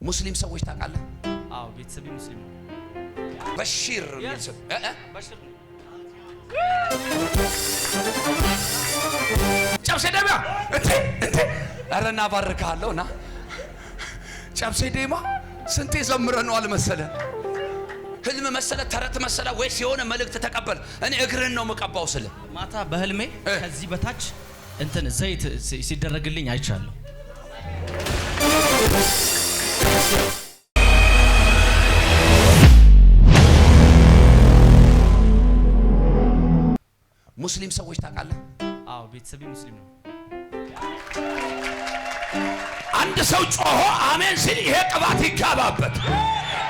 ሙስሊም ሰዎች ታውቃለህ? አዎ ቤተሰቤ ሙስሊም ነው። በሽር የሚልስም በሽር ነው። ጨብሴ ደማ እንዴ አረና ባርካለሁና ጨብሴ ደማ ስንቴ ዘምረነዋል መሰለ ህልም መሰለ ተረት መሰለ ወይስ የሆነ መልእክት ተቀበል? እኔ እግርን ነው መቀባው ስለ ማታ በህልሜ ከዚህ በታች እንትን ዘይት ሲደረግልኝ አይቻለሁ። ሙስሊም ሰዎች ታውቃለህ? አዎ ቤተሰቤ ሙስሊም ነው። አንድ ሰው ጮሆ አሜን ሲል ይሄ ቅባት ይጋባበት፣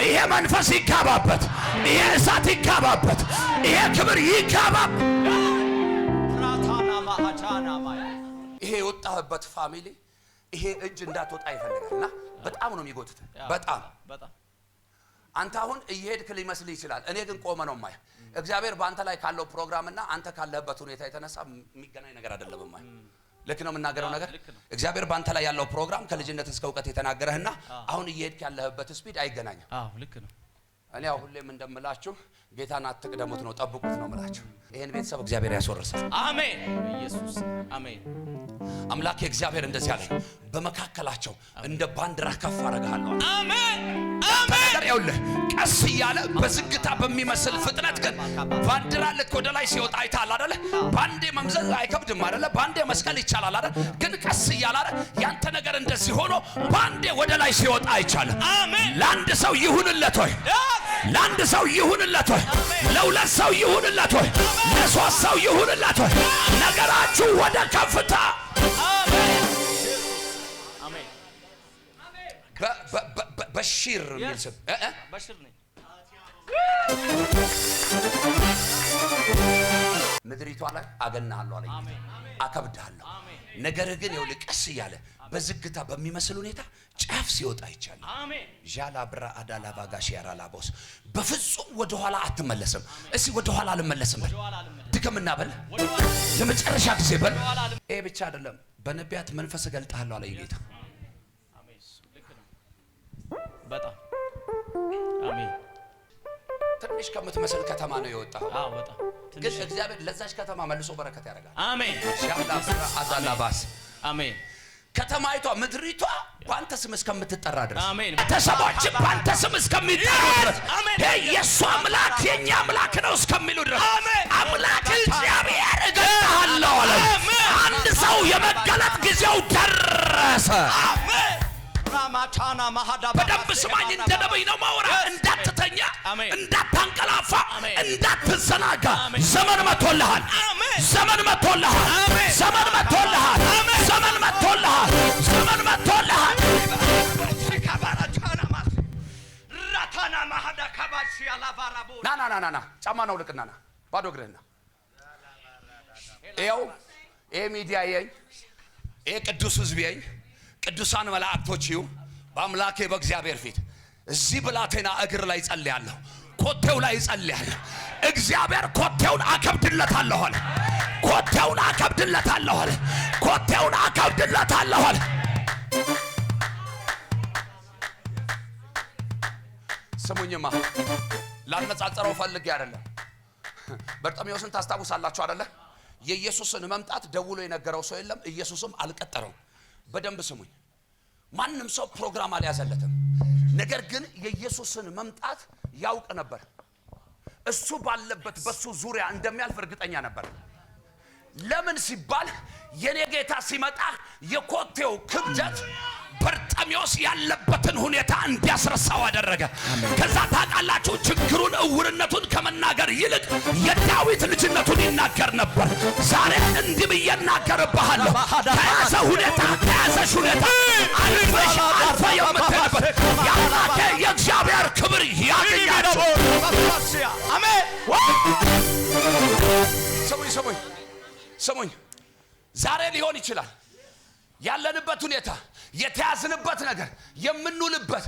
ይሄ መንፈስ ይጋባበት፣ ይሄ እሳት ይጋባበት፣ ይሄ ክብር ይጋባበት። ይሄ የወጣህበት ፋሚሊ ይሄ እጅ እንዳትወጣ ይፈልጋልና በጣም ነው የሚጎትት። በጣም አንተ አሁን እየሄድክ ሊመስል ይችላል። እኔ ግን ቆመ ነው ማየ እግዚአብሔር በአንተ ላይ ካለው ፕሮግራምና አንተ ካለህበት ሁኔታ የተነሳ የሚገናኝ ነገር አይደለም ማየ። ልክ ነው የምናገረው ነገር። እግዚአብሔር በአንተ ላይ ያለው ፕሮግራም ከልጅነት እስከ እውቀት የተናገረህና አሁን እየሄድክ ያለህበት ስፒድ አይገናኝም። አዎ ልክ ነው። እኔ ሁሌም እንደምላችሁ ጌታን አትቅደሙት ነው ጠብቁት ነው የምላችሁ። ይሄን ቤተሰብ እግዚአብሔር ያስወርሳል። አሜን ኢየሱስ አሜን። አምላክ እግዚአብሔር እንደዚህ አለኝ፣ በመካከላቸው እንደ ባንዲራ ከፍ አደርግሃለሁ። አሜን አሜን። ይኸውልህ ቀስ እያለ በዝግታ በሚመስል ፍጥነት ግን ባንዲራ ልክ ወደ ላይ ሲወጣ አይተሃል አይደለ? ባንዴ መምዘዝ አይከብድም አይደለ? ባንዴ መስቀል ይቻላል አይደል? ግን ቀስ እያለ አይደል? ያንተ ነገር እንደዚህ ሆኖ ባንዴ ወደ ላይ ሲወጣ አይቻልም። አሜን። ለአንድ ሰው ይሁንለት ወይ? ለአንድ ሰው ይሁንለት ወይ? ለሁለት ሰው ይሁንለት ወይ? ለሶስት ሰው ይሁንለት ወይ? ነገራችሁ ወደ ከፍታ በሽር የሚል ስም በሽር ነኝ። ምድሪቷ ላይ አገናሃለሁ አለኝ፣ አከብድሃለሁ። ነገር ግን ይኸውልህ ቀስ እያለ በዝግታ በሚመስል ሁኔታ ጫፍ ሲወጣ ይቻላል። አሜን። ዣላብራ አዳላ ባጋሽ ያራላቦስ በፍጹም ወደ ኋላ አትመለስም። እስኪ ወደ ኋላ አልመለስም በል፣ ድከምና በል፣ ለመጨረሻ ጊዜ በል። ይሄ ብቻ አይደለም፣ በነቢያት መንፈስ እገልጥሃለሁ አለኝ ጌታ። በጣም አሜን። ትንሽ ከምትመስል ከተማ ነው የወጣው። አዎ በጣም ግን እግዚአብሔር ለዛች ከተማ መልሶ በረከት ያደርጋል። አሜን። ሻላብራ አዳላባስ አሜን። ከተማይቷ ምድሪቷ ባንተ ስም እስከምትጠራ ድረስ አሜን። ቤተሰቦች ባንተ ስም እስከሚጠሩ ድረስ የእሱ አምላክ የኛ አምላክ ነው እስከሚሉ ድረስ አምላክ እግዚአብሔር እገልጥሃለሁ አለ። አንድ ሰው የመገለጥ ጊዜው ደረሰ። በደንብ ስማኝ፣ እንደ ነብይ ነው ማወራ። እንዳትተኛ፣ እንዳታንቀላፋ፣ እንዳትዘናጋ። ዘመን መጥቶልሃል፣ ዘመን መጥቶልሃል፣ ዘመን መጥቶልሃል፣ ዘመን መጥቶልሃል፣ ዘመን መጥቶልሃል። ና ጫማ ነው ልቅና ና ባዶ እግርህና ይኸው ይሄ ሚዲያ ይኸኝ፣ ይሄ ቅዱስ ህዝብ ይኸኝ፣ ቅዱሳን መላእክቶች ይሁ በአምላኬ በእግዚአብሔር ፊት እዚህ ብላቴና እግር ላይ ጸልያለሁ፣ ኮቴው ላይ ጸልያለሁ። እግዚአብሔር ኮቴውን አከብድለታለሁ አለ፣ ኮቴውን አከብድለታለሁ አለ፣ ኮቴውን አከብድለታለሁ አለ። ስሙኝማ ላነጻጸረው ፈልጌ አይደለም። በርጤሜዎስን ታስታውሳላችሁ አይደለ? የኢየሱስን መምጣት ደውሎ የነገረው ሰው የለም፣ ኢየሱስም አልቀጠረውም። በደንብ ስሙኝ። ማንም ሰው ፕሮግራም አልያዘለትም። ነገር ግን የኢየሱስን መምጣት ያውቅ ነበር። እሱ ባለበት በሱ ዙሪያ እንደሚያልፍ እርግጠኛ ነበር። ለምን ሲባል የኔ ጌታ ሲመጣ የኮቴው ክብደት በርጤሜዎስ ያለበትን ሁኔታ እንዲያስረሳው አደረገ። ከዛ ታውቃላችሁ ችግሩን እውርነቱን ከመናገር ይልቅ የዳዊት ልጅነቱን ይናገር ነበር። ዛሬ እንዲህ ብዬ እናገርብሃለሁ፣ ከያዘ ሁኔታ ከያዘሽ ሁኔታ አልፈ የምትሄድበት የአምላኬ የእግዚአብሔር ክብር ያገኛችሁ። አሜን። ስሙኝ፣ ዛሬ ሊሆን ይችላል ያለንበት ሁኔታ፣ የተያዝንበት ነገር፣ የምንውልበት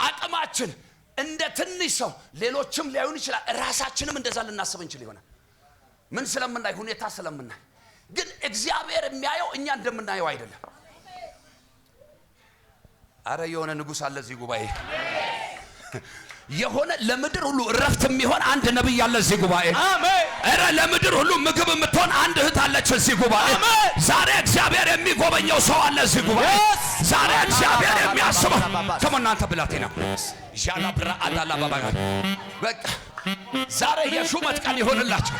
አቅማችን እንደ ትንሽ ሰው ሌሎችም ሊያዩን ይችላል። ራሳችንም እንደዛ ልናስብ እንችል ይሆናል። ምን ስለምናይ? ሁኔታ ስለምናይ። ግን እግዚአብሔር የሚያየው እኛ እንደምናየው አይደለም። አረ የሆነ ንጉስ አለ እዚህ ጉባኤ የሆነ ለምድር ሁሉ እረፍት የሚሆን አንድ ነብይ ያለ እዚህ ጉባኤ አሜን አረ ለምድር ሁሉ ምግብ የምትሆን አንድ እህት አለች እዚህ ጉባኤ ዛሬ እግዚአብሔር የሚጎበኘው ሰው አለ እዚህ ጉባኤ ዛሬ እግዚአብሔር የሚያስበው ከመናንተ ብላቴና ጃላ ብራ አዳላ ባባጋ በቃ ዛሬ የሹመት ቀን ይሆንላችሁ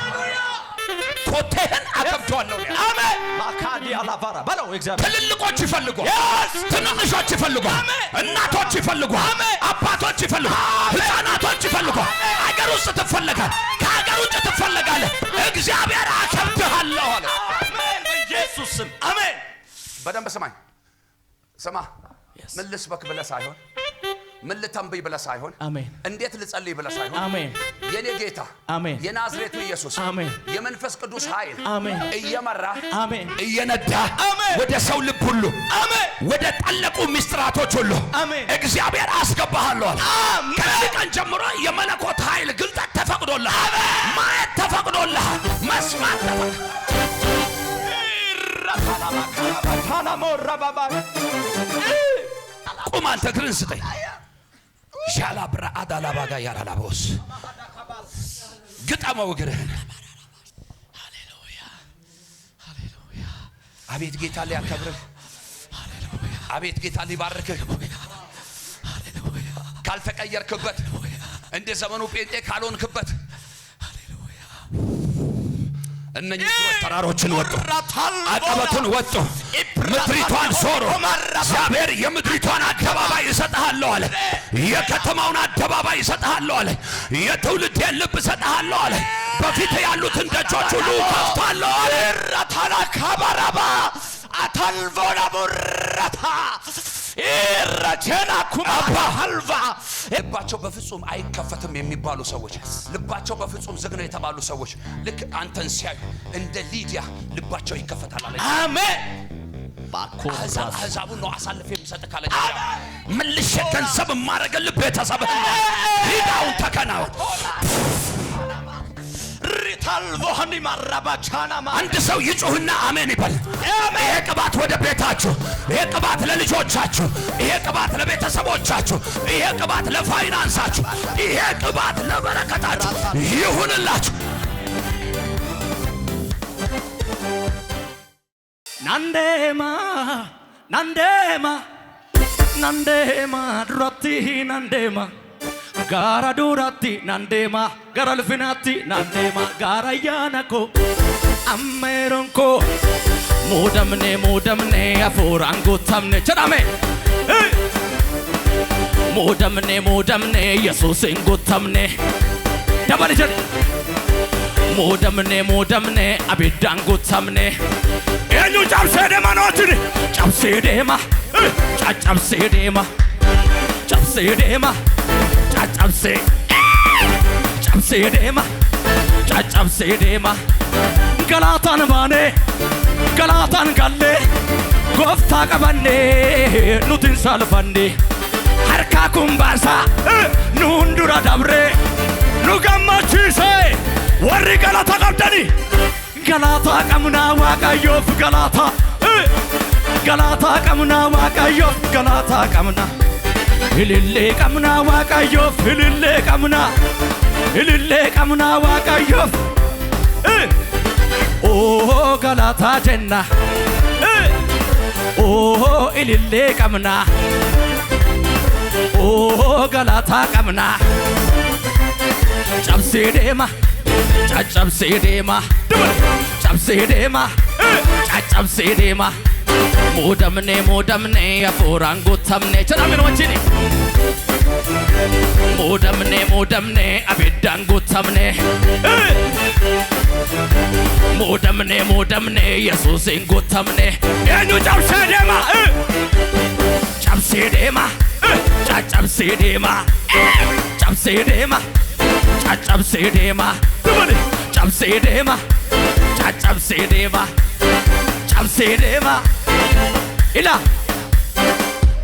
ኮቴህን አከብቷለሁ አሜን ማካዲ አላቫራ ባለው እግዚአብሔር ትልልቆች ይፈልጉ ትንንሾች ይፈልጉ እናቶች ይፈልጉ አባቶች ይፈልጉ ህፃናቶች ይፈልጉ አገር ውስጥ ትፈልጋለህ ከአገር ውጭ ትፈልጋለህ እግዚአብሔር አከብቷለሁ አለ አሜን በኢየሱስ ስም አሜን በደንብ ስማኝ ስማ ምን ልስበክ ብለህ ሳይሆን ምን ልተንብይ ብለህ ሳይሆን አሜን እንዴት ልጸልይ ብለህ ሳይሆን አሜን የኔ ጌታ አሜን የናዝሬቱ ኢየሱስ አሜን የመንፈስ ቅዱስ ኃይል አሜን እየመራ አሜን እየነዳ አሜን ወደ ሰው ልብ ሁሉ አሜን ወደ ጠለቁ ሚስጥራቶች ሁሉ አሜን እግዚአብሔር አስገባሃለሁ አሜን ከዚህ ቀን ጀምሮ የመለኮት ኃይል ግልጠት ተፈቅዶልሃል ማየት ተፈቅዶልሃል መስማት ቁም አንተ እግርህን ስጠኝ ሻላ ብራ አዳላ ባጋ ያላላቦስ ግጠመው እግርህን ሃሌሉያ ሃሌሉያ አቤት ጌታ ሊያከብርህ አቤት ጌታ ሊባርክህ ካልተቀየርክበት እንደ ዘመኑ ጴንጤ ካልሆንክበት እነኚህ ተራሮችን ወጡ አቀበቱን ወጡ ምድሪቷን ዞሩ እግዚአብሔር የምድሪቷን አደባባይ ይሰጥሃለሁ አለ የከተማውን አደባባይ ይሰጥሃለሁ አለ የትውልድን ልብ ይሰጥሃለሁ አለ በፊት ያሉትን ደጆች ሁሉ ከፍታለሁ አለ ረታና ካባራባ አታልቮና ሙራታ ኢራጀና ኩማባ ሀልቫ ልባቸው በፍጹም አይከፈትም የሚባሉ ሰዎች ልባቸው በፍጹም ዝግ ነው የተባሉ ሰዎች ልክ አንተን ሲያዩ እንደ ሊዲያ ልባቸው ይከፈታል አለ አሜን አሕዛቡን ነው አሳልፌ የምሰጥ ካለ መልሼ ገንዘብ የማደርግልህ ቤተሰብህ ሂዳውን ተከናወን ሪታልቮኒ ማራባቻናማ አንድ ሰው ይጮህና አሜን ይበል ይሄ ቅባት ወደ ቤታችሁ ይሄ ቅባት ለልጆቻችሁ ይሄ ቅባት ለቤተሰቦቻችሁ ይሄ ቅባት ለፋይናንሳችሁ ይሄ ቅባት ለበረከታችሁ ይሁንላችሁ ናንዴማ ዱራቲ ናንዴማ ጋራ ዱራቲ ናንዴማ ጋራ ልፍናቲ ናንዴማ ጋራ ያናኮ አሜሮንኮ ሙደምኔ አፎራን ጎታምኔ ቸዳሜ ሙደምኔ ኢየሱስን ጎታምኔ ደባል ቸድ ሙደምኔ አቢዳን ጎታምኔ ኤኙ ጫብሴ ደማ ኖትን ጫብሴ ደማ ጫጫብሴ ደማ ጫብሴ ደማ ጫጫብሴ ጫብሴ ደማ ጫጫብሴ ደማ ገላታን ባኔ ገላታን ጋሌ ጎፍታ ቀበኔ ኑትን ሳልፈኔ ሀርካ ኩምባሳ ኑንዱራ ዳብሬ ኑገማቺሴ ወሪ ገላታ ቀብደኒ ገላታ ቀምና ዋቃዮፍ ገላታ ቀምና ዋቃዮፍ ገላታ ቀምና ኢልሌ ቀምና ዋቃዮፍ ኢልሌ ቀምና ዋቃዮፍ ኦ ገላታ ጀና ኦ ኢልሌ ቀምና ኦ ገላታ ቀምና ጫብሴ ደማ ጫጫብሴ ደማ ጫብሴ ደማ ጫጫብሴ ደማ ሙደምኔ አፎራን ጎታምኔ ቸዳሜን ወንቺኒ ሙደምኔ አቢዳን ጎታምኔ ሙደምኔ ኢየሱስን ጎታምኔ ኤኙ ጫብሴ ደማ ጫብሴ ደማ ጫጫብሴ ደማ ጫብሴ ደማ ጫጫብሴ ደማ ድበል ጫብሴ ደማ ጫጫብሴ ደማ ጫብሴ ደማ ኢላ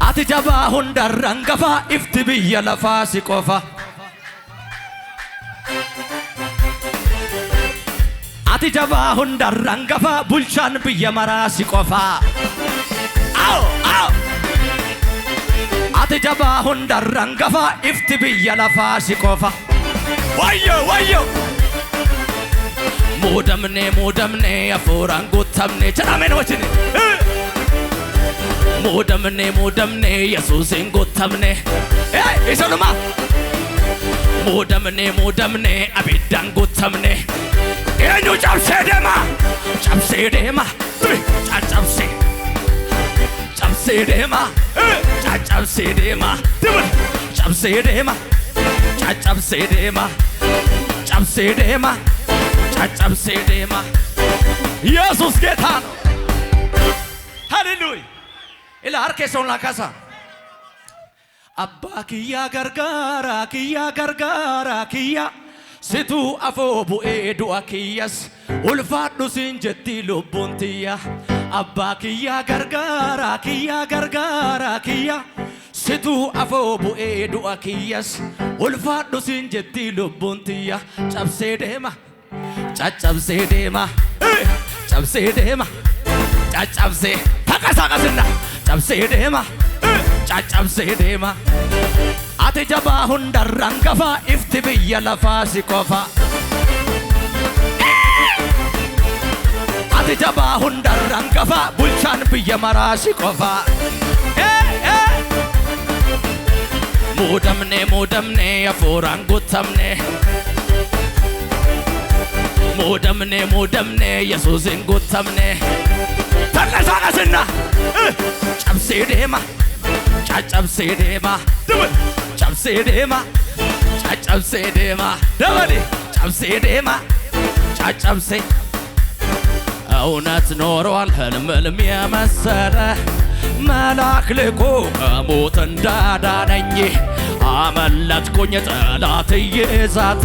አቲ ጀባ ሁንደራንገፋ ኢፍቲ ብየ ለፋ ሲቆፋ አቲ ጀባ ሁንደራንገፋ ቡልቻን ብየ መራ ሲቆፋ አዎ ati jabaa hundarraan gafaa ifti biyya lafaa si qofa wayyo wayyo muudamne hafuuraan guutamne jedhameen wajjin muudamne Yesuusin guutamne isanuma muudamne abiddaan guutamne eenyu cabsee deema cabsee deema cabsee deema cabsee deema cabsee deema cabsee deema cabsee deema cabsee deema ኢየሱስ ጌታ ነው ሃሌሉያ ኢላ አርኬሶን ላካሳ አባ ኪያ ገርጋራ ኪያ ሲቱ አፎ ቡኤ ዱአ ኪያስ ኡልፋዱ ሲንጀቲ ሉቡንቲያ አባ ኪያ ገርጋራ ኪያ ሲቱ አፎ ቡኤ ዱአ ኪያስ ኡልፋዱ ሲንጀቲ ሉቡንቲያ cabse deema cabse deema cabse deema cabse takasakasina cabse deema cabse deema ati jabaa hundarraan gafaa ifti biyya lafaa si qofa ati jabaa hundarraan gafaa bulchaan biyya maraa si qofa muudamne hafuuraan guutamne muudamne Yesuusin guutamne takasakasina cabsee deema cabsee deema cabsee deema cabsee deema dabali cabsee deema cabsee እውነት ኖሯል ህልም የመሰለ መልአክ ልኮ ከሞት እንዳዳነኝ አመለጥኩኝ ጠላት እየዛተ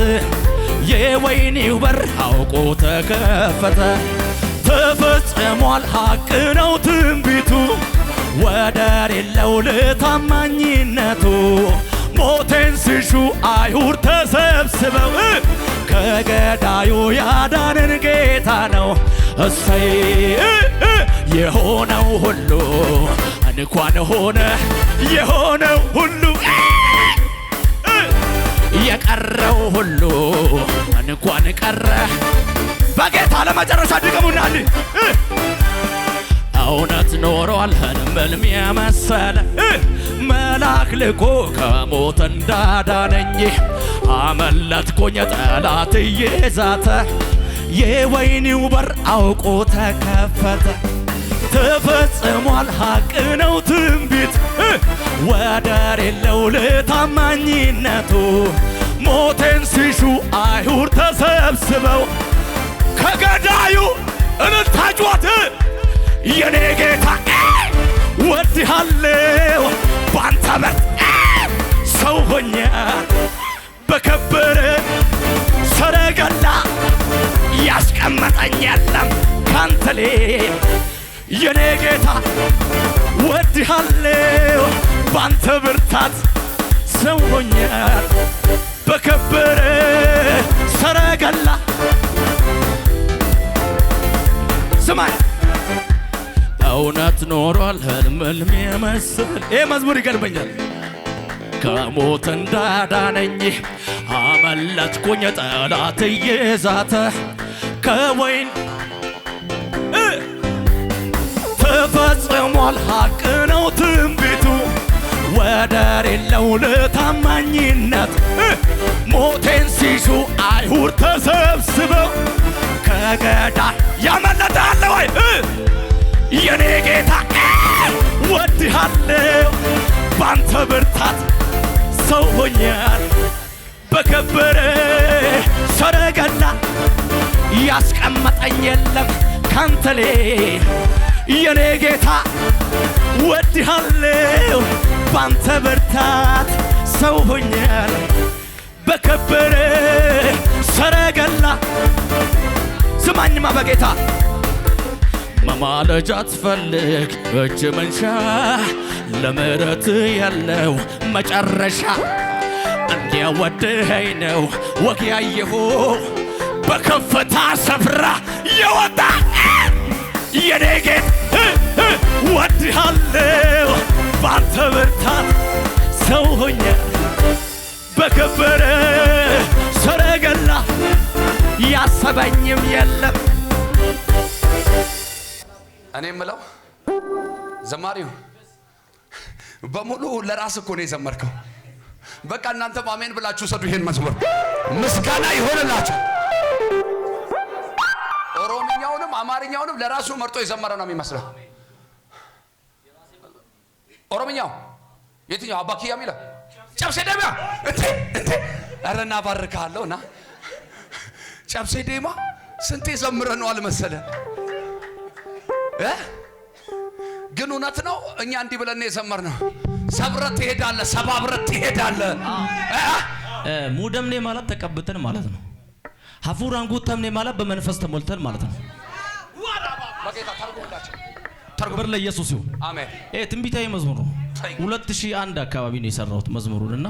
የወይኒው በር አውቆ ተከፈተ ተፈጽሟል ሐቅ ነው ትንቢቱ ወደር የለው ለታማኝነቱ ሞቴን ሲሹ አይሁድ ተሰብስበው ከገዳዩ ያዳነን ጌታ ነው እሰይ የሆነው ሁሉ እንኳን ሆነ የሆነው ሁሉ የቀረው ሁሉ እንኳን ቀረ በጌታ ለመጨረሻ ድገሙናል እውነት ኖሯል ህልም የመሰለ መልአክ ልኮ ከሞት እንዳዳነኝ አመለጥኩኝ ጠላት እየዛተ የወይኒው በር አውቆ ተከፈተ ተፈጽሟል ሐቅ ነው ትንቢት ወደር የለው ለታማኝነቱ ሞቴን ሲሹ አይሁድ ተሰብስበው ከገዳዩ እልልታ ጩኸት የኔ ጌታ ወድሃለው ባንተ በር ሰው ሆኜ በከበረ ሰረገላ ያስቀመጠኝ የለም ካንተ ሌላ የኔ ጌታ ወድሃለው ባንተ ብርታት ሰው ሆኜ በከበረ ሰረገላ ስማኝ እውነት ኖሯል ህልም የመሰለ ይህ መዝሙር ይገርመኛል ከሞት እንዳዳነኝ አመለጥኩኝ ጠላት እየዛተ ከወይን ተፈጽሟል ሐቅ ነው ትንቢቱ ወደር የለው ለታማኝነት ሞቴን ሲሹ አይሁድ ተሰብስበው ከገዳይ ያመለጣለ ወይ የኔ ጌታ ወድሃለው ባንተ ብርታት ሰው ሆኛል በከበረ ሰረገላ ያስቀመጠኝ የለም ካንተ ሌላ የኔ ጌታ ወድሃለው ባንተ ብርታት ሰው ሆኛል በከበረ ሰረገላ ስማኝማ በጌታ መማለጃ ትፈልግ እጅ መንሻ ለምሕረት ያለው መጨረሻ እንዲያወድኸኝ ነው ወግ ያየሁ በከፍታ ስፍራ የወጣ የኔ ጌታ ወድሃለው ባንተ ብርታት ሰው ሆኜ በከበረ ሰረገላ ያሰበኝም የለም። እኔ የምለው ዘማሪው በሙሉ ለራስ እኮ ነው የዘመርከው። በቃ እናንተም አሜን ብላችሁ ሰዱ። ይሄን መዝሙር ምስጋና ይሆንላችሁ። ኦሮምኛውንም አማርኛውንም ለራሱ መርጦ የዘመረ ነው የሚመስለው። ኦሮምኛው የትኛው አባኪያ ሚላ ጨብሴ ደማ እንዴ አረና ባርካለሁና ጨብሴ ደማ ስንቴ ዘምረነዋል መሰለ ግን እውነት ነው። እኛ እንዲህ ብለን የዘመርነው ሰብረት ትሄዳለህ፣ ሰባብረት ትሄዳለህ። ሙደምኔ ማለት ተቀብተን ማለት ነው። ሀፉራን ጉተምኔ ማለት በመንፈስ ተሞልተን ማለት ነው። በጌታ ታርጉላችሁ። ክብር ለኢየሱስ ይሁን። አሜን። ትንቢታዊ መዝሙር ነው። 2001 አካባቢ ነው የሰራሁት መዝሙሩንና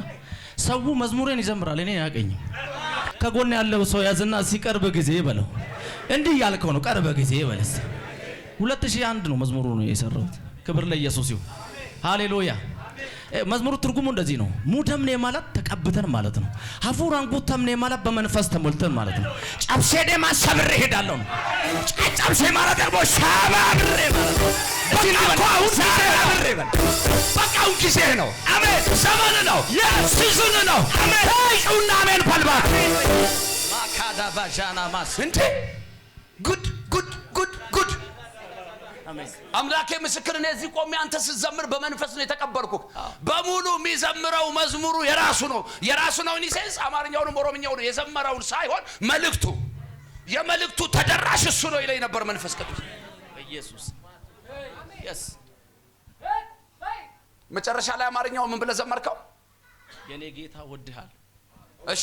ሰው መዝሙሬን ይዘምራል፣ እኔ ያቀኝ ከጎን ያለው ሰው ያዝና ሲቀርብ ጊዜ በለው። እንዲህ ያልከው ነው ቀርበ ጊዜ በለስ 2001 ነው መዝሙሩ ነው የሰራሁት። ክብር ለኢየሱስ ይሁን። ሃሌሉያ። መዝሙሩ ትርጉሙ እንደዚህ ነው። ሙደምኔ ማለት ተቀብተን ማለት ነው። ሀፉራን ጉተምኔ ማለት በመንፈስ ተሞልተን ማለት ነው። ጨብሴ ደማ ሰብሬ ሄዳለሁ ነው። ጨብሴ ማለት ደግሞ ሰባብሬ ማለት ነው። በቃውን ጊዜ ነው። አሜን። ዘመን ነው። ሲዝን ነው። አሜን። ታይቁና አሜን ፈልባት ማካዳ ባጃና ማስ እንዴ ጉድ ጉድ ጉድ ጉድ አምላኬ ምስክር ነኝ። እዚህ ቆሜ አንተ ስትዘምር በመንፈስ ነው የተቀበልኩ። በሙሉ የሚዘምረው መዝሙሩ የራሱ ነው። የራሱ ነው ኢንሴንስ አማርኛውንም ኦሮምኛውንም የዘመረውን ሳይሆን መልእክቱ የመልእክቱ ተደራሽ እሱ ነው ይለኝ ነበር መንፈስ ቅዱስ ኢየሱስ። yes መጨረሻ ላይ አማርኛው ምን ብለህ ዘመርከው? የኔ ጌታ ወድሃል። እሺ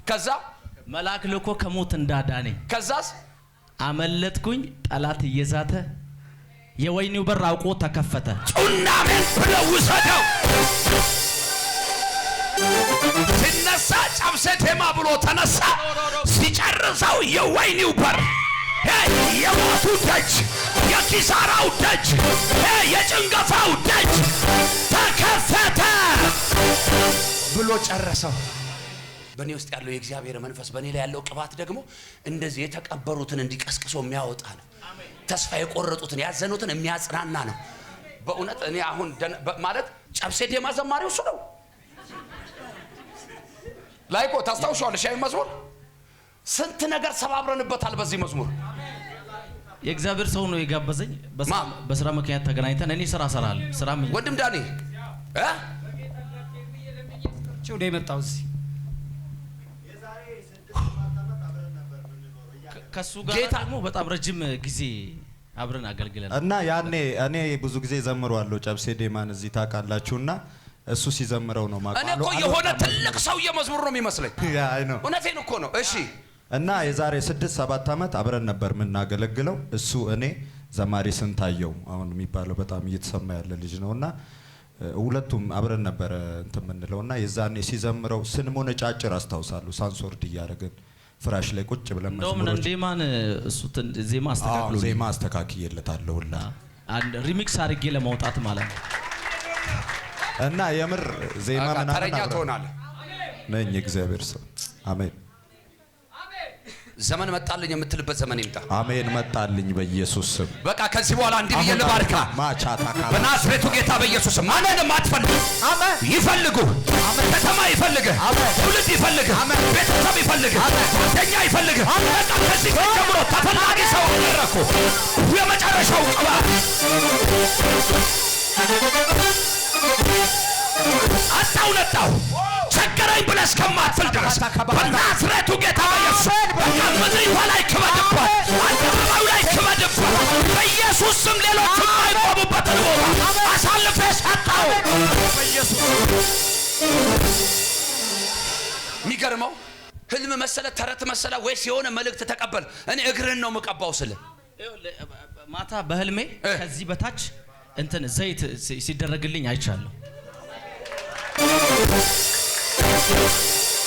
ከዛ መልአክ ልኮ ከሞት እንዳዳነኝ ከዛስ አመለጥኩኝ። ጠላት እየዛተ የወይኒው በር አውቆ ተከፈተ። ጩናሜን ብለው ውሰደው። ሲነሳ ጨብሴ ቴማ ብሎ ተነሳ። ሲጨርሰው የወይኒው በር የሞቱ ደጅ፣ የኪሳራው ደጅ፣ የጭንገፋው ደጅ ተከፈተ ብሎ ጨረሰው። በእኔ ውስጥ ያለው የእግዚአብሔር መንፈስ በእኔ ላይ ያለው ቅባት ደግሞ እንደዚህ የተቀበሩትን እንዲቀስቅሶ የሚያወጣ ነው። ተስፋ የቆረጡትን ያዘኑትን የሚያጽናና ነው። በእውነት እኔ አሁን ማለት ጨብሴ ዴማ ዘማሪው እሱ ነው። ላይኮ ታስታውሻለሽ? ሻይ መዝሙር ስንት ነገር ሰባብረንበታል በዚህ መዝሙር። የእግዚአብሔር ሰው ነው የጋበዘኝ። በስራ ምክንያት ተገናኝተን እኔ ስራ ሰራል ስራ ወንድም ዳኒ ወደ የመጣው እዚህ ከሱ ጋር ደግሞ በጣም ረጅም ጊዜ አብረን አገልግለናል እና ያኔ እኔ ብዙ ጊዜ ዘምሯለሁ ጨብሴ ዴማን እዚህ ታውቃላችሁና እሱ ሲዘምረው ነው ማውቀው። እኔ እኮ የሆነ ትልቅ ሰው የመዝሙር ነው የሚመስለኝ። ያ አይ ነው እውነቴን እኮ ነው። እሺ እና የዛሬ 6-7 ዓመት አብረን ነበር የምናገለግለው። እሱ እኔ ዘማሪ ስንታየው አሁን የሚባለው በጣም እየተሰማ ያለ ልጅ ነውና ሁለቱም አብረን ነበር እንትን የምንለውና የዛኔ ሲዘምረው ስንሞነጫጭር አስታውሳለሁ። ሳንሶርድ እያደረግን ፍራሽ ላይ ቁጭ ብለን መዝሙሮች ዴማን እሱ ዜማ አስተካክዬለታለሁና አንድ ሪሚክስ አድርጌ ለማውጣት ማለት ነው። እና የምር ዜማ ምናምን ተረኛ ትሆናለህ ነኝ። እግዚአብሔር ሰው አሜን። ዘመን መጣልኝ የምትልበት ዘመን ይምጣ። አሜን። መጣልኝ በኢየሱስ ስም። በቃ ከዚህ በኋላ እንዲህ ብዬ ልባርካ በናዝሬቱ ጌታ በኢየሱስ ስም። ማንንም አትፈልግ። አሜን። ይፈልጉ። ከተማ ይፈልግ፣ ትውልድ ይፈልግ፣ ቤተሰብ ይፈልግ፣ ጓደኛ ይፈልግ። በቃ ከዚህ ጀምሮ ተፈላጊ ሰው አደረኩ። የመጨረሻው ቅባት አጣው ነጣው ቸገረኝ ብለህ እስከማትል ድረስ በናዝሬቱ ጌታ በኢየሱስ በቃ ምድሪቷ ላይ ክበድባት፣ አደባባዩ ላይ ክበድባት በኢየሱስ ስም። ሌሎች የማይቆሙበትን ቦታ አሳልፌ ሰጠው በኢየሱስ። የሚገርመው ህልም መሰለ ተረት መሰለ ወይስ የሆነ መልእክት ተቀበል? እኔ እግርህን ነው የምቀባው ስለ ማታ በህልሜ ከዚህ በታች እንትን ዘይት ሲደረግልኝ አይቻለሁ።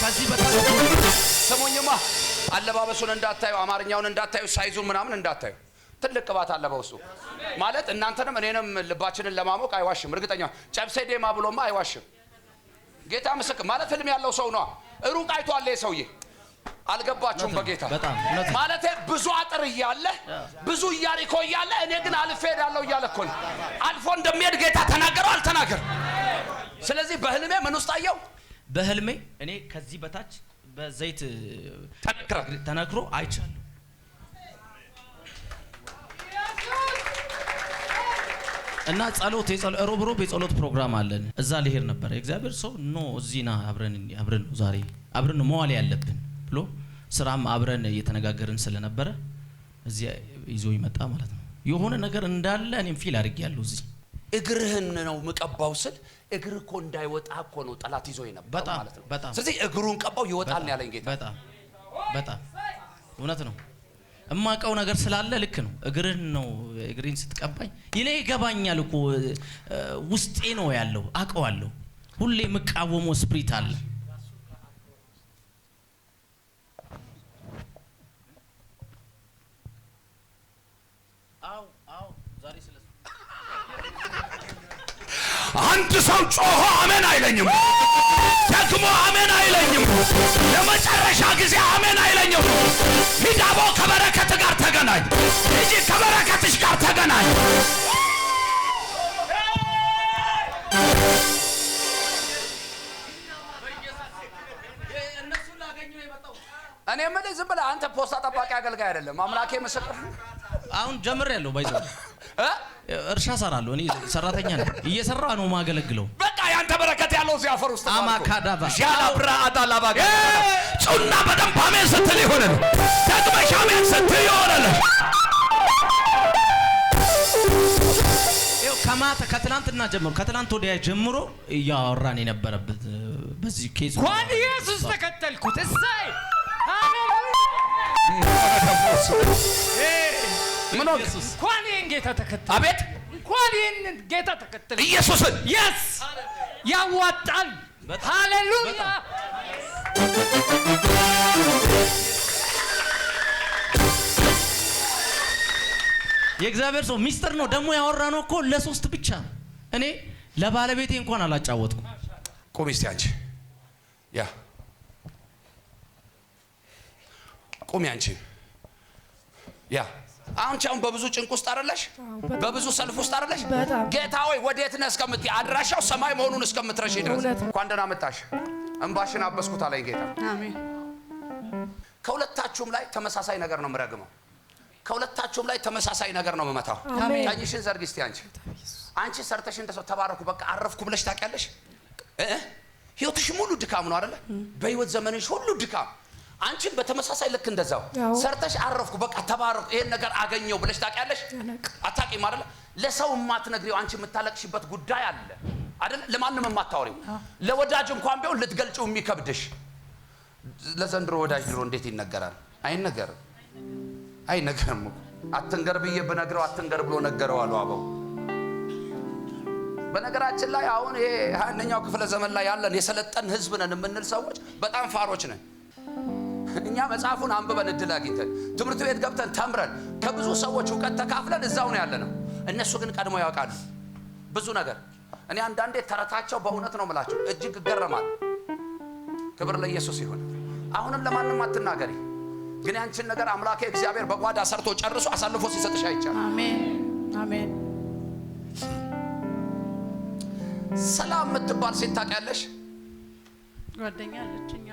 ከዚህ በታች ሰሞኝማ አለባበሱን እንዳታዩ፣ አማርኛውን እንዳታዩ፣ ሳይዙን ምናምን እንዳታዩ። ትልቅ ቅባት አለ በውስጡ ማለት እናንተንም እኔንም ልባችንን ለማሞቅ አይዋሽም። እርግጠኛ ጨብሴ ዴማ ብሎማ አይዋሽም። ጌታ ምስክር ማለት ህልም ያለው ሰው ነው። ሩቅ አይቷል ሰውዬ። አልገባችሁም? በጌታ ማለት ብዙ አጥር እያለ ብዙ ኢያሪኮ እያለ እኔ ግን አልፌ ሄዳለሁ እያለ እኮ ነው። አልፎ እንደሚሄድ ጌታ ተናገረው አልተናገር? ስለዚህ በህልሜ ምን ውስጥ አየው? በህልሜ እኔ ከዚህ በታች በዘይት ተነክሮ አይቻለሁ። እና ጸሎት ሮብ የጸሎት ፕሮግራም አለን። እዛ ልሄድ ነበር። እግዚአብሔር ሰው ኖ እዚህና አብረን ነው ዛሬ አብረን ነው መዋል ያለብን ብሎ ስራም አብረን እየተነጋገርን ስለነበረ እዚህ ይዞ ይመጣ ማለት ነው። የሆነ ነገር እንዳለ እኔም ፊል አድርጌያለሁ። እዚህ እግርህን ነው መቀባው ስል እግር እኮ እንዳይወጣ እኮ ነው ጠላት ይዞ ይነበር ማለት ነው። ስለዚህ እግሩን ቀባው ይወጣል ያለኝ ጌታ በጣም እውነት ነው። እማቀው ነገር ስላለ ልክ ነው። እግሬን ስትቀባኝ ይኔ ይገባኛል እኮ ውስጤ ነው ያለው አቀዋለሁ። ሁሌ መቃወሞ ስፕሪት አለ። አው ዛሬ ስለዚህ አንድ ሰው ጮሆ አሜን አይለኝም። ደግሞ አሜን አይለኝም። ለመጨረሻ ጊዜ አሜን አይለኝም። ሂዳቦ ከበረከት ጋር ተገናኝ። እጂ ከበረከትሽ ጋር ተገናኝ። እኔ ምን ዝም ብለህ አንተ ፖስታ ጠባቂ አገልጋይ አይደለም። አምላኬ ምስክር አሁን ጀምሬያለሁ። ባይዘው እርሻ ሰራለሁ። እኔ ሰራተኛ ነኝ። እየሰራ ነው ማገለግለው። በቃ ያንተ በረከት ያለው እዚህ አፈር ውስጥ አማካዳባ ጃላብራ አዳላባ ጩና በደንብ አሜን ስትል ይሆናል። ደግመሽ አሜን ስትል ይሆናል። ከትላንትና ጀምሮ ከትላንት ወዲያ ጀምሮ እያወራን የነበረበት በዚህ ኬዝ እንኳን ኢየሱስ ተከተልኩት። እሰይ ምን ነው እንኳን ይሄን ጌታ ተከተል። አቤት እንኳን ይሄን ጌታ ተከተል። ኢየሱስን yes ያዋጣል። ሃሌሉያ የእግዚአብሔር ሰው ሚስጥር ነው ደግሞ ያወራነው እኮ ለሶስት ብቻ። እኔ ለባለቤቴ እንኳን አላጫወትኩም። ቁም እስቲ አንቺ ያ ቁም አንቺ ያ አንቺ በብዙ ጭንቅ ውስጥ አይደለሽ? በብዙ ሰልፍ ውስጥ አይደለሽ? ጌታ ሆይ ወዴት ነህ እስከምትይ አድራሻው ሰማይ መሆኑን እስከምትረሺ ድረስ እንኳን ደህና መጣሽ። እንባሽን አበስኩት አለኝ ጌታ። አሜን። ከሁለታችሁም ላይ ተመሳሳይ ነገር ነው የምረግመው። ከሁለታችሁም ላይ ተመሳሳይ ነገር ነው የምመታው። ቀኝሽን ዘርጊ እስቲ አንቺ ሰርተሽ እንደሰው ተባረኩ በቃ አረፍኩ ብለሽ ታውቂያለሽ? ህይወትሽ ሙሉ ድካም ነው አይደለ? በህይወት ዘመንሽ ሁሉ ድካም አንቺን በተመሳሳይ ልክ እንደዛው ሰርተሽ አረፍኩ በቃ ተባረኩ ይሄን ነገር አገኘው ብለሽ ታውቂያለሽ? አታውቂም አይደለ? ለሰው የማትነግሪው አንቺ የምታለቅሽበት ጉዳይ አለ አይደለ? ለማንም የማታወሪው ለወዳጅ እንኳን ቢሆን ልትገልጪው የሚከብድሽ። ለዘንድሮ ወዳጅ ድሮ እንዴት ይነገራል? አይነገርም። አትንገር ብዬ ብነግረው አትንገር ብሎ ነገረው አሉ አበው። በነገራችን ላይ አሁን ይሄ 21ኛው ክፍለ ዘመን ላይ ያለን የሰለጠን ህዝብ ነን የምንል ሰዎች በጣም ፋሮች ነን። እኛ መጽሐፉን አንብበን እድል አግኝተን ትምህርት ቤት ገብተን ተምረን ከብዙ ሰዎች እውቀት ተካፍለን እዛው ነው ያለነው። እነሱ ግን ቀድሞ ያውቃሉ ብዙ ነገር። እኔ አንዳንዴ ተረታቸው በእውነት ነው የምላቸው እጅግ እገረማለሁ። ክብር ለኢየሱስ ይሁን። አሁንም ለማንም አትናገሪ፣ ግን ያንቺን ነገር አምላኬ እግዚአብሔር በጓዳ ሰርቶ ጨርሶ አሳልፎ ሲሰጥሽ አይቻል። አሜን አሜን። ሰላም የምትባል ሴት ታውቂያለሽ? ጓደኛ አለችኝ።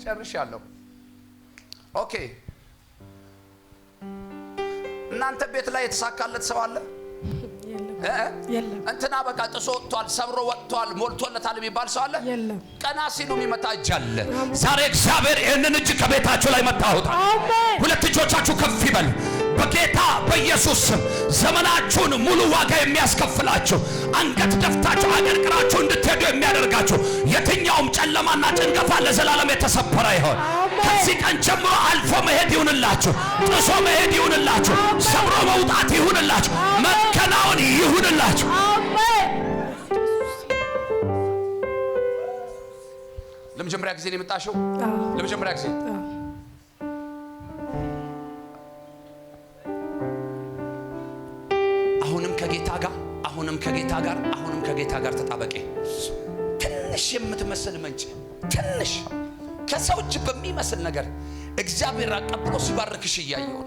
ጨርሻለሁ። ኦኬ። እናንተ ቤት ላይ የተሳካለት ሰው አለ? የለም። እንትና በቃ ጥሶ ወጥቷል፣ ሰብሮ ወጥቷል፣ ሞልቶለታል የሚባል ሰው አለ? የለም። ቀና ሲሉ የሚመታ እጅ አለ። ዛሬ እግዚአብሔር ይህንን እጅ ከቤታችሁ ላይ መታወጣል። ሁለት እጆቻችሁ ከፍ ይበል። በጌታ በኢየሱስ ስም ዘመናችሁን ሙሉ ዋጋ የሚያስከፍላችሁ አንገት ደፍታችሁ አገርቅራችሁ እንድትሄዱ የሚያደርጋችሁ የትኛውም ጨለማና ጭንገፋ ለዘላለም የተሰበረ ይሆን። ከዚህ ቀን ጀምሮ አልፎ መሄድ ይሁንላችሁ፣ ጥሶ መሄድ ይሁንላችሁ፣ ሰብሮ መውጣት ይሁንላችሁ፣ መከናወን ይሁንላችሁ። ለመጀመሪያ ጊዜ ነው የመጣሽው? ለመጀመሪያ ጊዜ ድሮም ከጌታ ጋር አሁንም ከጌታ ጋር ተጣበቂ። ትንሽ የምትመስል ምንጭ ትንሽ ከሰው እጅ በሚመስል ነገር እግዚአብሔር አቀብሎ ሲባርክሽ እያየሁ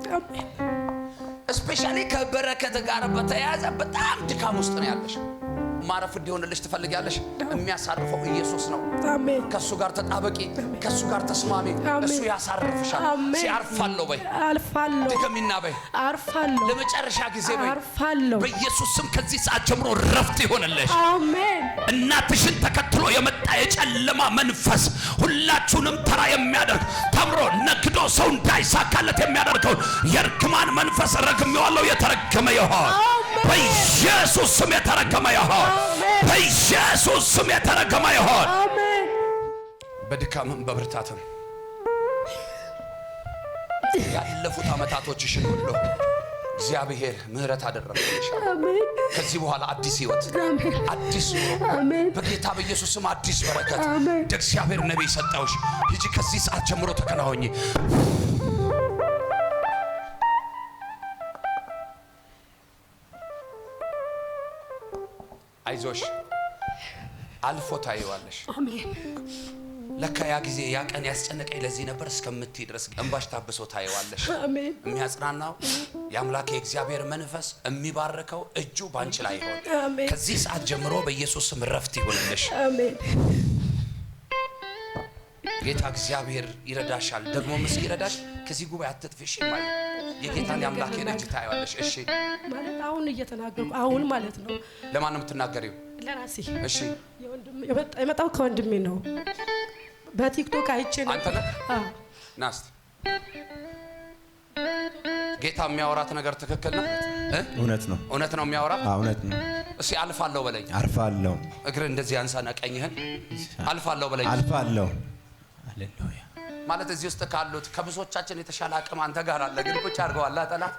እስፔሻሊ ከበረከት ጋር በተያያዘ በጣም ድካም ውስጥ ነው ያለሽ። ማረፍ እንዲሆንልሽ ትፈልጊያለሽ? የሚያሳርፈው ኢየሱስ ነው። አሜን። ከሱ ጋር ተጣበቂ፣ ከሱ ጋር ተስማሚ። እሱ ያሳርፍሻል። ሲያርፋለሁ በይ፣ አርፋለሁ። ድገሚና በይ፣ አርፋለሁ። ለመጨረሻ ጊዜ በይ፣ አርፋለሁ። በኢየሱስ ስም ከዚህ ሰዓት ጀምሮ ረፍት ይሆንልሽ። አሜን። እናትሽን ተከትሎ የመጣ የጨለማ መንፈስ ሁላችሁንም ተራ የሚያደርግ ተምሮ ነግዶ ሰው እንዳይሳካለት የሚያደርገው የርግማን መንፈስ ረግሜዋለሁ። የተረገመ ይሆን በኢየሱስ ስም፣ የተረገመ ይሆን በኢየሱስ ስም፣ የተረገመ ይሆን። አሜን። በድካምም በብርታትም ያለፉት አመታቶችሽን ሁሉ እግዚአብሔር ምህረት አደረገልሽ። አሜን። ከዚህ በኋላ አዲስ ህይወት፣ አዲስ ኑሮ በጌታ በኢየሱስ ስም፣ አዲስ በረከት እንደ እግዚአብሔር ነቢይ ሰጠውሽ። ሂጂ ከዚህ ሰዓት ጀምሮ ተከናወኚ። አይዞሽ፣ አልፎ ታየዋለሽ። አሜን። ለካ ያ ጊዜ ያ ቀን ያስጨነቀኝ ለዚህ ነበር እስከምትይ ድረስ እንባሽ ታብሶ ታየዋለሽ። አሜን። የሚያጽናናው የአምላክ የእግዚአብሔር መንፈስ የሚባርከው እጁ ባንቺ ላይ ይሆን። አሜን። ከዚህ ሰዓት ጀምሮ በኢየሱስ ስም ረፍት ይሁንልሽ። አሜን። ጌታ እግዚአብሔር ይረዳሻል። ደግሞ ምስኪ ይረዳሽ። ከዚህ ጉባኤ አትጥፊሽ። ማይ የጌታን የአምላክ የልጅ ታየዋለሽ። እሺ ማለት አሁን እየተናገርኩ አሁን ማለት ነው። ለማን ነው የምትናገሪው? ለራሴ። እሺ የመጣው ከወንድሜ ነው። በቲክቶክ አይቼ ነው። አንተ ነህ? ናስቲ ጌታ የሚያወራት ነገር ትክክል ነው? እውነት ነው። እውነት ነው የሚያወራት? እውነት ነው። እስኪ አልፋለሁ በለኝ። አርፋለሁ። እግር እንደዚህ አንሳና ቀኝህን አልፋለሁ በለኝ። አልፋለሁ። ሃሌሉያ። ማለት እዚህ ውስጥ ካሉት ከብዙዎቻችን የተሻለ አቅም አንተ ጋር አለ። ግን ቁጭ አድርገዋል ጠላት።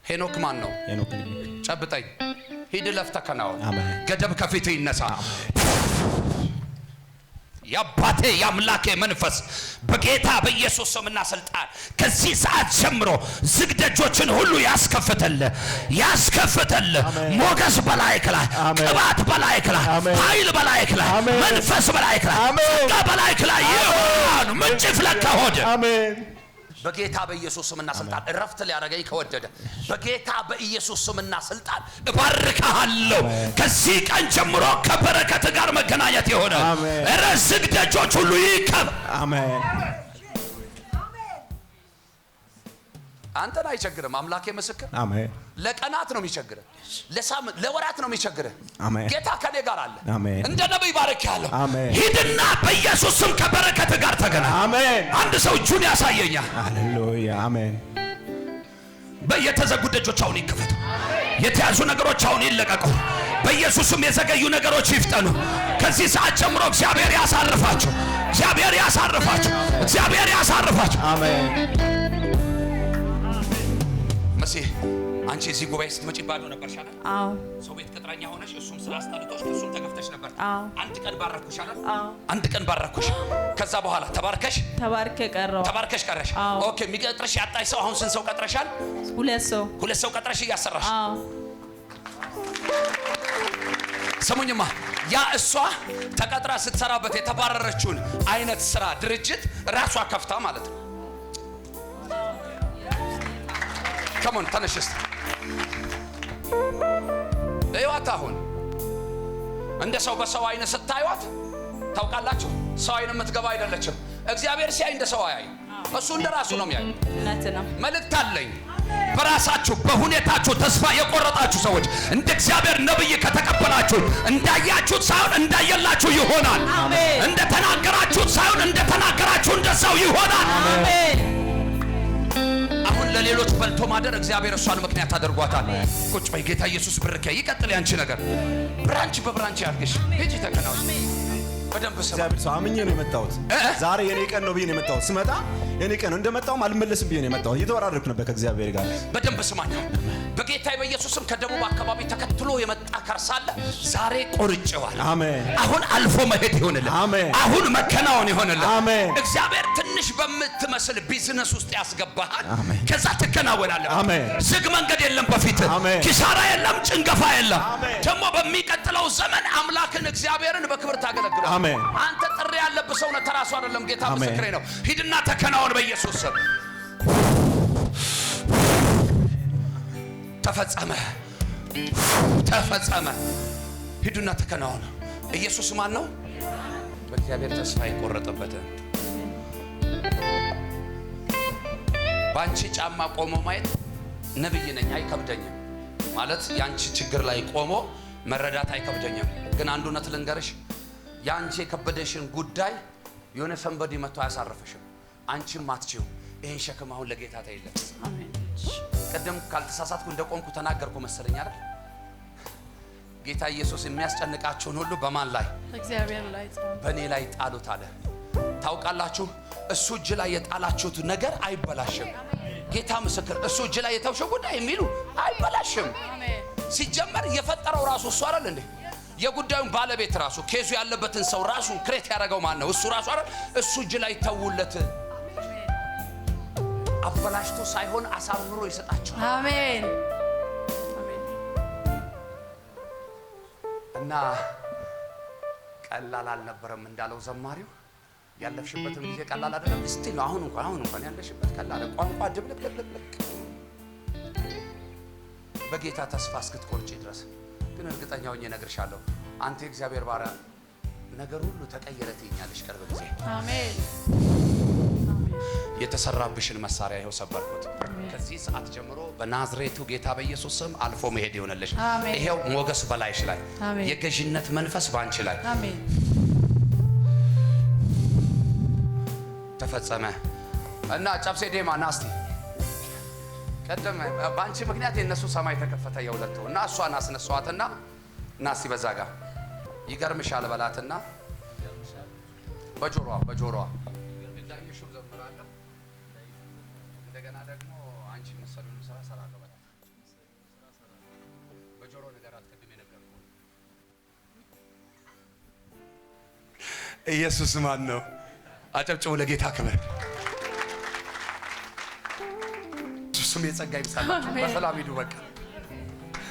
ሄኖክ ማን ነው? ሄኖክ ጨብጠኝ። ሂድ ለፍ ተከናወን። አሜን። ገደብ ከፊት ይነሳ። የአባቴ የአምላኬ መንፈስ በጌታ በኢየሱስ ስምና ስልጣን ከዚህ ሰዓት ጀምሮ ዝግ ደጆችን ሁሉ ያስከፍተልህ፣ ያስከፍተልህ። ሞገስ በላይክ ላይ፣ ቅባት በላይክ ላይ፣ ኃይል በላይክ ላይ፣ መንፈስ በላይክ ላይ፣ ጸጋ በላይክ ላይ ይሁን። ምንጭ ፍለቅ ከሆድ አሜን። በጌታ በኢየሱስ ስምና ስልጣን እረፍት ሊያደርገኝ ከወደደ በጌታ በኢየሱስ ስምና ስልጣን እባርካለሁ። ከዚህ ቀን ጀምሮ ከበረከት ጋር መገናኘት የሆነ ዝግ ደጆች ሁሉ ይከብ። አሜን። አንተን አይቸግርም። አምላኬ ምስክር። አሜን። ለቀናት ነው የሚቸግርህ፣ ለሳምንት ለወራት ነው የሚቸግርህ። አሜን። ጌታ ከኔ ጋር አለ። አሜን። እንደ ነብይ ባርኬሃለሁ። አሜን። ሂድና በኢየሱስ ስም ከበረከት ጋር ተገናኝ። አሜን። አንድ ሰው እጁን ያሳየኛል። ሃሌሉያ። አሜን። በየተዘጉ ደጆች አሁን ይከፈቱ። የተያዙ ነገሮች አሁን ይለቀቁ። በኢየሱስም የዘገዩ ነገሮች ይፍጠኑ። ከዚህ ሰዓት ጀምሮ እግዚአብሔር ያሳርፋችሁ። እግዚአብሔር ያሳርፋችሁ። እግዚአብሔር ያሳርፋችሁ። አሜን። መሲህ አንቺ እዚህ ጉባኤ ስትመጪ ባዶ ነበርሽ አይደል? አዎ። ሰው ቤት ቅጥረኛ ሆነሽ እሱም ስራ አስጠልቶሽ ከሱም ተገፍተሽ ነበር። አዎ። አንድ ቀን ባረኩሽ አይደል? አዎ። አንድ ቀን ባረኩሽ። ከዛ በኋላ ተባርከሽ ተባርከ ቀረሽ። ኦኬ። የሚቀጥርሽ ያጣሽ ሰው አሁን ስንት ሰው ቀጥረሻል? ሁለት ሰው ቀጥረሽ እያሰራሽ። አዎ። ስሙኝማ፣ ያ እሷ ተቀጥራ ስትሰራበት የተባረረችውን አይነት ስራ ድርጅት ራሷ ከፍታ ማለት ነው። ከሞን ተነሽስ እዩዋት። አሁን እንደ ሰው በሰው አይን ስታዩት ታውቃላችሁ፣ ሰው አይን የምትገባ አይደለችም። እግዚአብሔር ሲያይ እንደ ሰው አያይ፣ እሱ እንደ ራሱ ነው የሚያይ። መልእክት አለኝ። በራሳችሁ በሁኔታችሁ ተስፋ የቆረጣችሁ ሰዎች እንደ እግዚአብሔር ነብይ ከተቀበላችሁ እንዳያችሁት ሳይሆን እንዳየላችሁ ይሆናል። እንደ ተናገራችሁት ሳይሆን እንደ ተናገራችሁ እንደዛው ይሆናል። አሜን። አሁን ለሌሎች በልቶ ማደር እግዚአብሔር እሷን ምክንያት አድርጓታል። ቁጭ በይ። ጌታ ኢየሱስ ብርክ ይቀጥል። ያንቺ ነገር ብራንች በብራንች ያርግሽ። ሂጂ ተከናወኝ። በደንብ ስማ። እግዚአብሔር ሰው አምኜ ነው የመጣሁት። ዛሬ የኔ ቀን ነው ብዬ ነው የመጣሁት። ስመጣ የኔ ቀን ነው እንደመጣሁም አልመለስም ብዬ ነው የመጣሁት። እየተወራረድኩ ነበር ከእግዚአብሔር ጋር። በደንብ ስማኝ። በጌታ በኢየሱስም ከደቡብ አካባቢ ተከትሎ የመጣ ከርሳለ ዛሬ ቆርጬዋለሁ። አሜን። አሁን አልፎ መሄድ ይሆንልህ። አሜን። አሁን መከናወን ይሆንልህ። አሜን። እግዚአብሔር ትንሽ በምትመስል ቢዝነስ ውስጥ ያስገባሃል። አሜን። ከዛ ትከናወናለህ። አሜን። ዝግ መንገድ የለም በፊት። አሜን። ኪሳራ የለም፣ ጭንገፋ የለም። አሜን። ደግሞ በሚቀጥለው ዘመን አምላክን እግዚአብሔርን በክብር ታገለግላለህ። አሜን። አንተ ጥሪ ያለብህ ሰው ነህ፣ ተራሱ አይደለም። ጌታ አሜን። ምስክሬ ነው። ሂድና ተከናወን በኢየሱስ ስም። ተፈጸመ፣ ተፈጸመ። ሂዱና ተከናወን። ኢየሱስ ማን ነው? በእግዚአብሔር ተስፋ የቆረጠበትን በአንቺ ጫማ ቆሞ ማየት ነብይ ነኝ አይከብደኝም ማለት ያንቺ ችግር ላይ ቆሞ መረዳት አይከብደኝም። ግን አንድ እውነት ልንገርሽ፣ ያንቺ የከበደሽን ጉዳይ የሆነ ሰንበዲ መጥቶ አያሳርፍሽም። አንቺም አትችይው። ይሄን ሸክም አሁን ለጌታ ተይለት። አሜን። ቅድም ካልተሳሳትኩ እንደቆምኩ ተናገርኩ መሰለኝ አይደል? ጌታ ኢየሱስ የሚያስጨንቃችሁን ሁሉ በማን ላይ? እግዚአብሔር ላይ በእኔ ላይ ጣሉት አለ። ታውቃላችሁ፣ እሱ እጅ ላይ የጣላችሁት ነገር አይበላሽም። ጌታ ምስክር፣ እሱ እጅ ላይ የተውሸው ጉዳይ የሚሉ አይበላሽም። ሲጀመር የፈጠረው ራሱ እሱ አይደል እንዴ? የጉዳዩን ባለቤት ራሱ ኬዙ ያለበትን ሰው ራሱ ክሬት ያደረገው ማን ነው? እሱ ራሱ አይደል? እሱ እጅ ላይ ተውለት። አበላሽቶ ሳይሆን አሳምሮ ይሰጣችኋል። አሜን። እና ቀላል አልነበረም እንዳለው ዘማሪው። ያለፍሽበትም ጊዜ ቀላል አይደለም። እስቲ ነው አሁን እንኳን ያለሽበት ቀላል ቋንቋ ድብልቅልቅልቅ በጌታ ተስፋ እስክትቆርጪ ድረስ ግን እርግጠኛ ሆኜ እነግርሻለሁ፣ አንተ የእግዚአብሔር ባሪያ ነገር ሁሉ ተቀየረ ትይኛለሽ ቅርብ ጊዜ። አሜን። የተሰራብሽን መሳሪያ ይኸው ሰበርኩት። ከዚህ ሰዓት ጀምሮ በናዝሬቱ ጌታ በኢየሱስ ስም አልፎ መሄድ ይሆነልሽ። ይሄው ሞገስ በላይሽ ላይ፣ የገዥነት መንፈስ ባንቺ ላይ አሜን። ተፈጸመ። እና ጨብሴ ዴማ ናስቲ ቀደም ባንቺ ምክንያት የነሱ ሰማይ ተከፈተ የሁለቱ እና እሷን አስነሷትና ናስቲ በዛ ጋር ይገርምሻል በላትና በጆሮዋ እንዳየሽው ዘምራለሁ። እንደገና ደግሞ አንቺ መሰሉን ስራ ሰራለሁ በላት። በጆሮ ነገራት ቅድም የነገርኩህ ኢየሱስ ማን ነው? አጨብጭቡ ለጌታ ክብር። እሱም የጸጋ ይብዛላችሁ። በሰላም ሂዱ በቃ።